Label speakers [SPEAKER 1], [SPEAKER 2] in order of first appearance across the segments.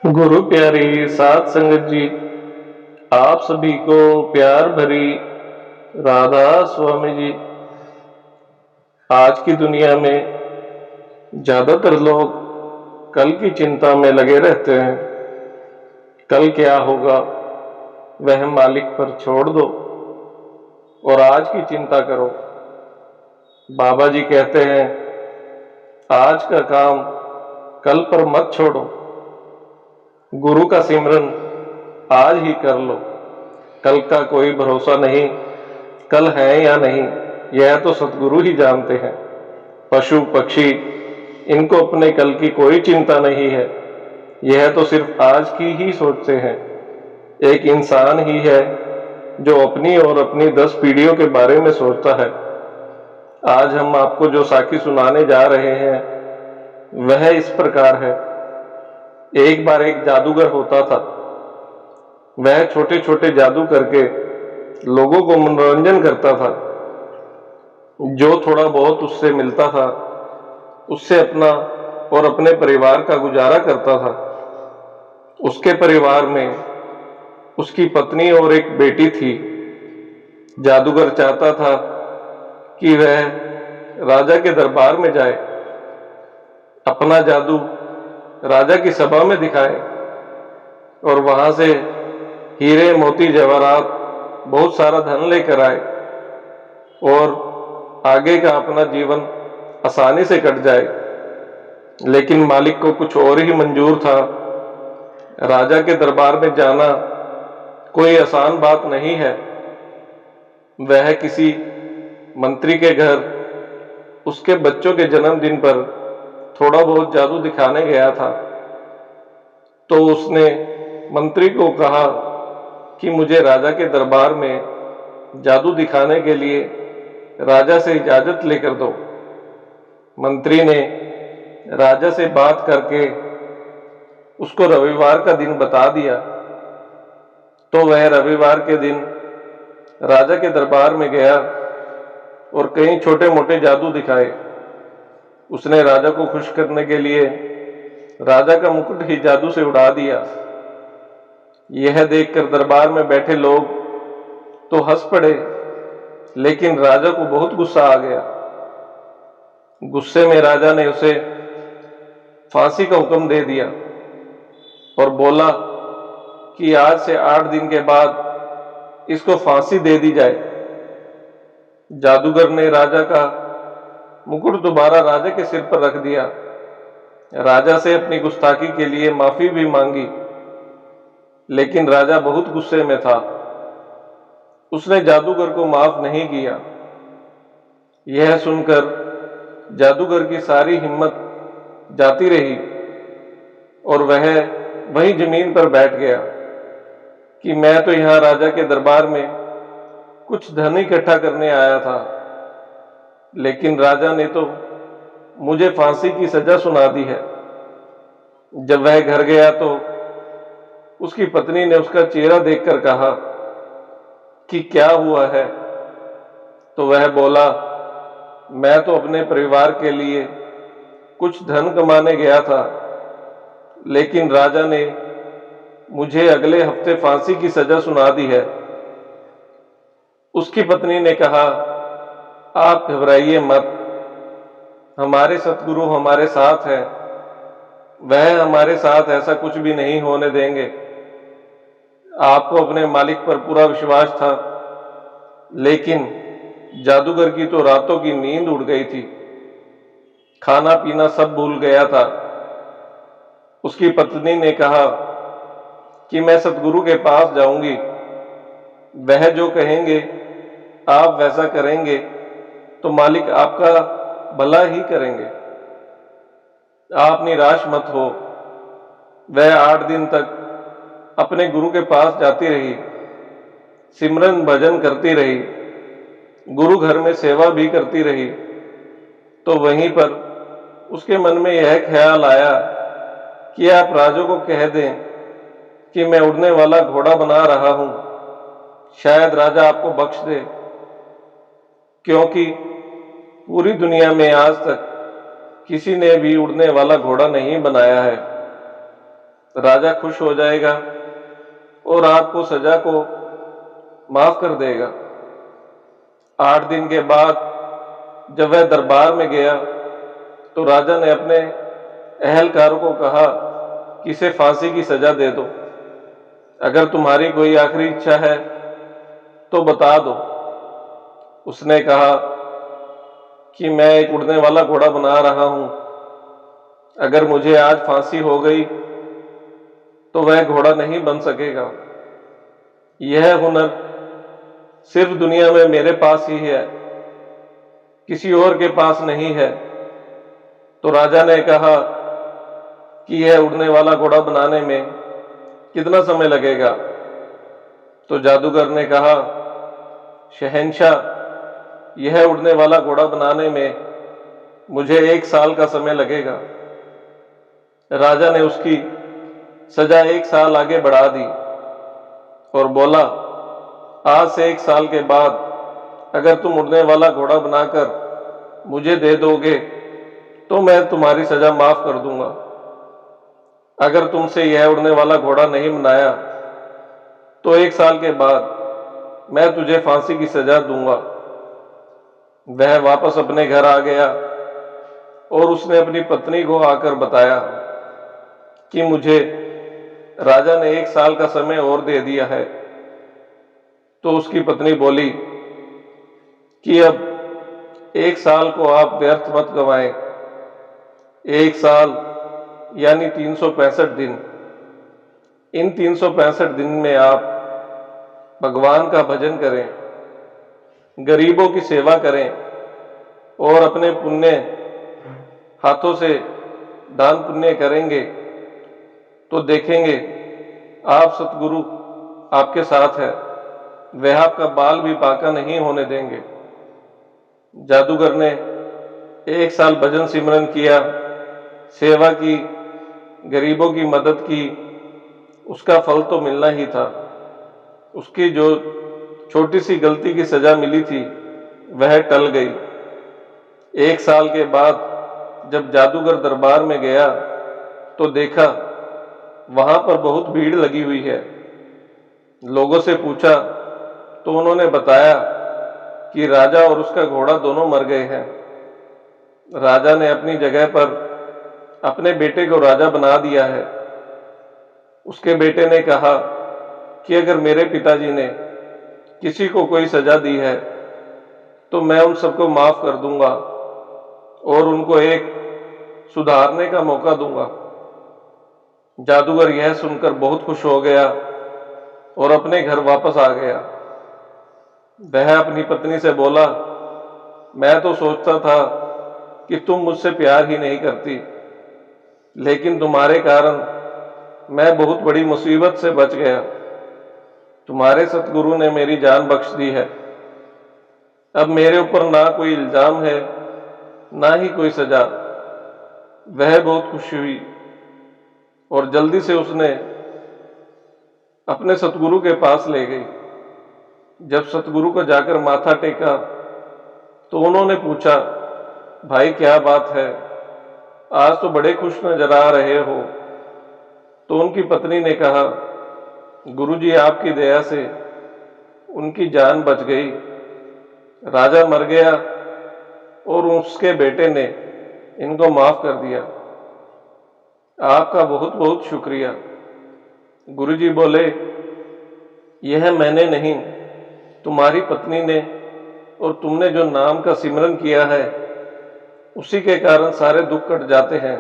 [SPEAKER 1] गुरु प्यारी साध संगत जी, आप सभी को प्यार भरी राधा स्वामी जी। आज की दुनिया में ज्यादातर लोग कल की चिंता में लगे रहते हैं। कल क्या होगा वह मालिक पर छोड़ दो और आज की चिंता करो। बाबा जी कहते हैं, आज का काम कल पर मत छोड़ो। गुरु का सिमरन आज ही कर लो। कल का कोई भरोसा नहीं, कल है या नहीं यह तो सतगुरु ही जानते हैं। पशु पक्षी इनको अपने कल की कोई चिंता नहीं है, यह तो सिर्फ आज की ही सोचते हैं। एक इंसान ही है जो अपनी और अपनी 10 पीढ़ियों के बारे में सोचता है। आज हम आपको जो साखी सुनाने जा रहे हैं वह इस प्रकार है। एक बार एक जादूगर होता था। वह छोटे छोटे जादू करके लोगों को मनोरंजन करता था। जो थोड़ा बहुत उससे मिलता था उससे अपना और अपने परिवार का गुजारा करता था। उसके परिवार में उसकी पत्नी और एक बेटी थी। जादूगर चाहता था कि वह राजा के दरबार में जाए, अपना जादू राजा की सभा में दिखाए और वहां से हीरे मोती जवाहरात बहुत सारा धन लेकर आए और आगे का अपना जीवन आसानी से कट जाए। लेकिन मालिक को कुछ और ही मंजूर था। राजा के दरबार में जाना कोई आसान बात नहीं है। वह किसी मंत्री के घर उसके बच्चों के जन्मदिन पर थोड़ा बहुत जादू दिखाने गया था। तो उसने मंत्री को कहा कि मुझे राजा के दरबार में जादू दिखाने के लिए राजा से इजाजत लेकर दो। मंत्री ने राजा से बात करके उसको रविवार का दिन बता दिया। तो वह रविवार के दिन राजा के दरबार में गया और कई छोटे मोटे जादू दिखाए। उसने राजा को खुश करने के लिए राजा का मुकुट ही जादू से उड़ा दिया। यह देखकर दरबार में बैठे लोग तो हंस पड़े, लेकिन राजा को बहुत गुस्सा आ गया। गुस्से में राजा ने उसे फांसी का हुक्म दे दिया और बोला कि आज से 8 दिन के बाद इसको फांसी दे दी जाए। जादूगर ने राजा का मुकुट दोबारा राजा के सिर पर रख दिया। राजा से अपनी गुस्ताखी के लिए माफी भी मांगी, लेकिन राजा बहुत गुस्से में था। उसने जादूगर को माफ नहीं किया। यह सुनकर जादूगर की सारी हिम्मत जाती रही और वह वहीं जमीन पर बैठ गया कि मैं तो यहां राजा के दरबार में कुछ धन इकट्ठा करने आया था, लेकिन राजा ने तो मुझे फांसी की सजा सुना दी है। जब वह घर गया तो उसकी पत्नी ने उसका चेहरा देखकर कहा कि क्या हुआ है। तो वह बोला, मैं तो अपने परिवार के लिए कुछ धन कमाने गया था, लेकिन राजा ने मुझे अगले हफ्ते फांसी की सजा सुना दी है। उसकी पत्नी ने कहा, आप घबराइए मत, हमारे सतगुरु हमारे साथ हैं, वह हमारे साथ ऐसा कुछ भी नहीं होने देंगे। आपको अपने मालिक पर पूरा विश्वास था, लेकिन जादूगर की तो रातों की नींद उड़ गई थी, खाना पीना सब भूल गया था। उसकी पत्नी ने कहा कि मैं सतगुरु के पास जाऊंगी, वह जो कहेंगे आप वैसा करेंगे तो मालिक आपका भला ही करेंगे। आप निराश मत हो। वह 8 दिन तक अपने गुरु के पास जाती रही, सिमरन भजन करती रही, गुरु घर में सेवा भी करती रही। तो वहीं पर उसके मन में यह ख्याल आया कि आप राजू को कह दें कि मैं उड़ने वाला घोड़ा बना रहा हूं, शायद राजा आपको बख्श दे, क्योंकि पूरी दुनिया में आज तक किसी ने भी उड़ने वाला घोड़ा नहीं बनाया है। राजा खुश हो जाएगा और आपको सजा को माफ कर देगा। 8 दिन के बाद जब वह दरबार में गया तो राजा ने अपने अहलकारों को कहा कि इसे फांसी की सजा दे दो। अगर तुम्हारी कोई आखिरी इच्छा है तो बता दो। उसने कहा कि मैं एक उड़ने वाला घोड़ा बना रहा हूं। अगर मुझे आज फांसी हो गई तो वह घोड़ा नहीं बन सकेगा। यह हुनर सिर्फ दुनिया में मेरे पास ही है, किसी और के पास नहीं है। तो राजा ने कहा कि यह उड़ने वाला घोड़ा बनाने में कितना समय लगेगा? तो जादूगर ने कहा, शहंशाह, यह उड़ने वाला घोड़ा बनाने में मुझे 1 साल का समय लगेगा। राजा ने उसकी सजा 1 साल आगे बढ़ा दी और बोला, आज से 1 साल के बाद अगर तुम उड़ने वाला घोड़ा बनाकर मुझे दे दोगे तो मैं तुम्हारी सजा माफ कर दूंगा। अगर तुमसे यह उड़ने वाला घोड़ा नहीं बनाया तो 1 साल के बाद मैं तुझे फांसी की सजा दूंगा। वह वापस अपने घर आ गया और उसने अपनी पत्नी को आकर बताया कि मुझे राजा ने 1 साल का समय और दे दिया है। तो उसकी पत्नी बोली कि अब 1 साल को आप व्यर्थ मत गवाएं। 1 साल यानी 365 दिन। इन 365 दिन में आप भगवान का भजन करें, गरीबों की सेवा करें और अपने पुण्य हाथों से दान पुण्य करेंगे तो देखेंगे आप सतगुरु आपके साथ है, वह आपका बाल भी बांका नहीं होने देंगे। जादूगर ने 1 साल भजन सिमरन किया, सेवा की, गरीबों की मदद की। उसका फल तो मिलना ही था। उसकी जो छोटी सी गलती की सजा मिली थी वह टल गई। 1 साल के बाद जब जादूगर दरबार में गया तो देखा वहां पर बहुत भीड़ लगी हुई है। लोगों से पूछा तो उन्होंने बताया कि राजा और उसका घोड़ा दोनों मर गए हैं। राजा ने अपनी जगह पर अपने बेटे को राजा बना दिया है। उसके बेटे ने कहा कि अगर मेरे पिताजी ने किसी को कोई सजा दी है तो मैं उन सबको माफ कर दूंगा और उनको एक सुधारने का मौका दूंगा। जादूगर यह सुनकर बहुत खुश हो गया और अपने घर वापस आ गया। वह अपनी पत्नी से बोला, मैं तो सोचता था कि तुम मुझसे प्यार ही नहीं करती, लेकिन तुम्हारे कारण मैं बहुत बड़ी मुसीबत से बच गया। तुम्हारे सतगुरु ने मेरी जान बख्श दी है। अब मेरे ऊपर ना कोई इल्जाम है ना ही कोई सजा। वह बहुत खुश हुई और जल्दी से उसने अपने सतगुरु के पास ले गई। जब सतगुरु को जाकर माथा टेका तो उन्होंने पूछा, भाई क्या बात है, आज तो बड़े खुश नजर आ रहे हो। तो उनकी पत्नी ने कहा, गुरुजी आपकी दया से उनकी जान बच गई। राजा मर गया और उसके बेटे ने इनको माफ कर दिया। आपका बहुत बहुत शुक्रिया। गुरुजी बोले, यह मैंने नहीं, तुम्हारी पत्नी ने और तुमने जो नाम का सिमरन किया है उसी के कारण सारे दुख कट जाते हैं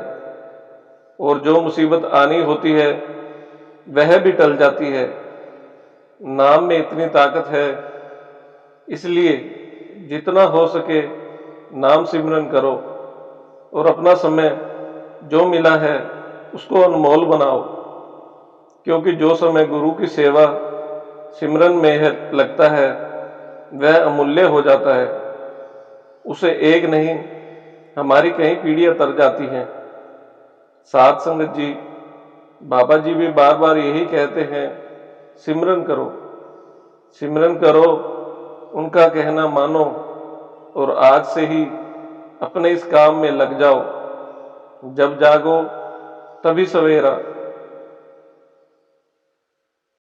[SPEAKER 1] और जो मुसीबत आनी होती है वह भी टल जाती है। नाम में इतनी ताकत है, इसलिए जितना हो सके नाम सिमरन करो और अपना समय जो मिला है उसको अनमोल बनाओ, क्योंकि जो समय गुरु की सेवा सिमरन में लगता है वह अमूल्य हो जाता है। उसे एक नहीं हमारी कई पीढ़ियां तर जाती हैं। साध संगत जी, बाबा जी भी बार बार यही कहते हैं, सिमरन करो, सिमरन करो, उनका कहना मानो और आज से ही अपने इस काम में लग जाओ। जब जागो तभी सवेरा।